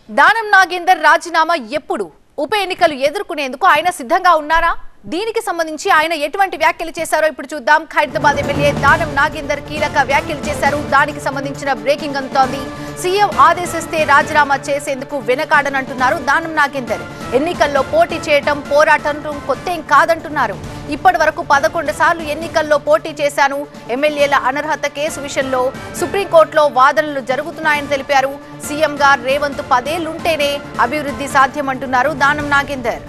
దానం నాగేందర్ రాజీనామా ఎప్పుడు? ఉప ఎన్నికలు ఎదుర్కొనేందుకు ఆయన సిద్ధంగా ఉన్నారా? దీనికి సంబంధించి ఆయన ఎటువంటి వ్యాఖ్యలు చేశారో ఇప్పుడు చూద్దాం. ఖైరతాబాద్ ఎమ్మెల్యే దానం నాగేందర్ కీలక వ్యాఖ్యలు చేశారు. దానికి సంబంధించిన బ్రేకింగ్ అందుతోంది. సీఎం ఆదేశిస్తే రాజీనామా చేసేందుకు వెనకాడనంటున్నారు దానం నాగేందర్. ఎన్నికల్లో పోటీ చేయటం పోరాటం కొత్తేం కాదంటున్నారు. ఇప్పటి వరకు 11 సార్లు ఎన్నికల్లో పోటీ చేశాను. ఎమ్మెల్యేల అనర్హత కేసు విషయంలో సుప్రీంకోర్టులో వాదనలు జరుగుతున్నాయని తెలిపారు. సీఎంగా రేవంత్ 10 ఏళ్లుంటేనే అభివృద్ధి సాధ్యమంటున్నారు దానం నాగేందర్.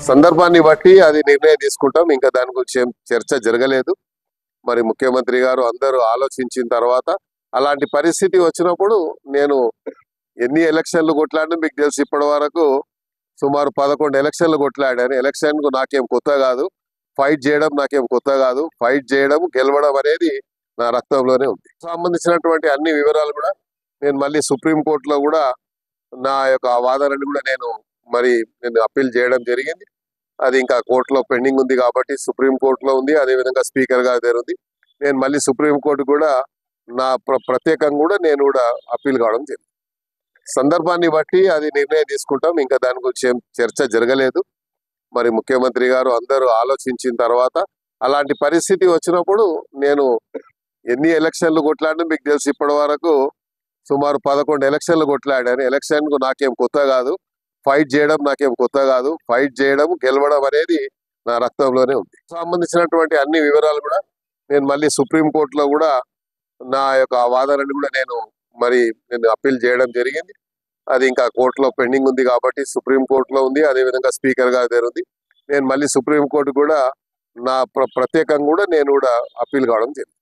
సందర్భాన్ని బట్టి అది నిర్ణయం తీసుకుంటాం. ఇంకా దాని గురించి ఏం చర్చ జరగలేదు. మరి ముఖ్యమంత్రి గారు అందరూ ఆలోచించిన తర్వాత అలాంటి పరిస్థితి వచ్చినప్పుడు నేను ఎన్ని ఎలక్షన్లు కొట్లాడినా మీకు తెలుసు, ఇప్పటి వరకు సుమారు 11 ఎలక్షన్లు కొట్లాడాను. ఎలక్షన్కు నాకేం కొత్త కాదు, ఫైట్ చేయడం నాకేం కొత్త కాదు. ఫైట్ చేయడం, గెలవడం అనేది నా రక్తంలోనే ఉంది. సంబంధించినటువంటి అన్ని వివరాలు కూడా నేను మళ్ళీ సుప్రీంకోర్టులో కూడా నా యొక్క వాదనని కూడా నేను అప్పీల్ చేయడం జరిగింది. అది ఇంకా కోర్టులో పెండింగ్ ఉంది కాబట్టి సుప్రీంకోర్టులో ఉంది. అదేవిధంగా స్పీకర్ గారి దగ్గర ఉంది. నేను మళ్ళీ సుప్రీంకోర్టు కూడా నా ప్రత్యేకంగా కూడా నేను కూడా అప్పీల్ కావడం జరిగింది. సందర్భాన్ని బట్టి అది నిర్ణయం తీసుకుంటాం. ఇంకా దాని గురించి ఏం చర్చ జరగలేదు. మరి ముఖ్యమంత్రి గారు అందరూ ఆలోచించిన తర్వాత అలాంటి పరిస్థితి వచ్చినప్పుడు నేను ఎన్ని ఎలక్షన్లు కొట్లాడినా మీకు తెలుసు, ఇప్పటి వరకు సుమారు 11 ఎలక్షన్లు కొట్లాడాను. ఎలక్షన్కు నాకేం కొత్త కాదు, ఫైట్ చేయడం నాకేం కొత్త కాదు. ఫైట్ చేయడం, గెలవడం అనేది నా రక్తంలోనే ఉంది. సంబంధించినటువంటి అన్ని వివరాలు కూడా నేను మళ్ళీ సుప్రీంకోర్టులో కూడా నా యొక్క వాదనని కూడా నేను అప్పీల్ చేయడం జరిగింది. అది ఇంకా కోర్టులో పెండింగ్ ఉంది కాబట్టి సుప్రీంకోర్టులో ఉంది. అదేవిధంగా స్పీకర్ గారి దగ్గర ఉంది. నేను మళ్ళీ సుప్రీంకోర్టు కూడా నా ప్రత్యేకంగా కూడా నేను కూడా అప్పీల్ కావడం జరిగింది.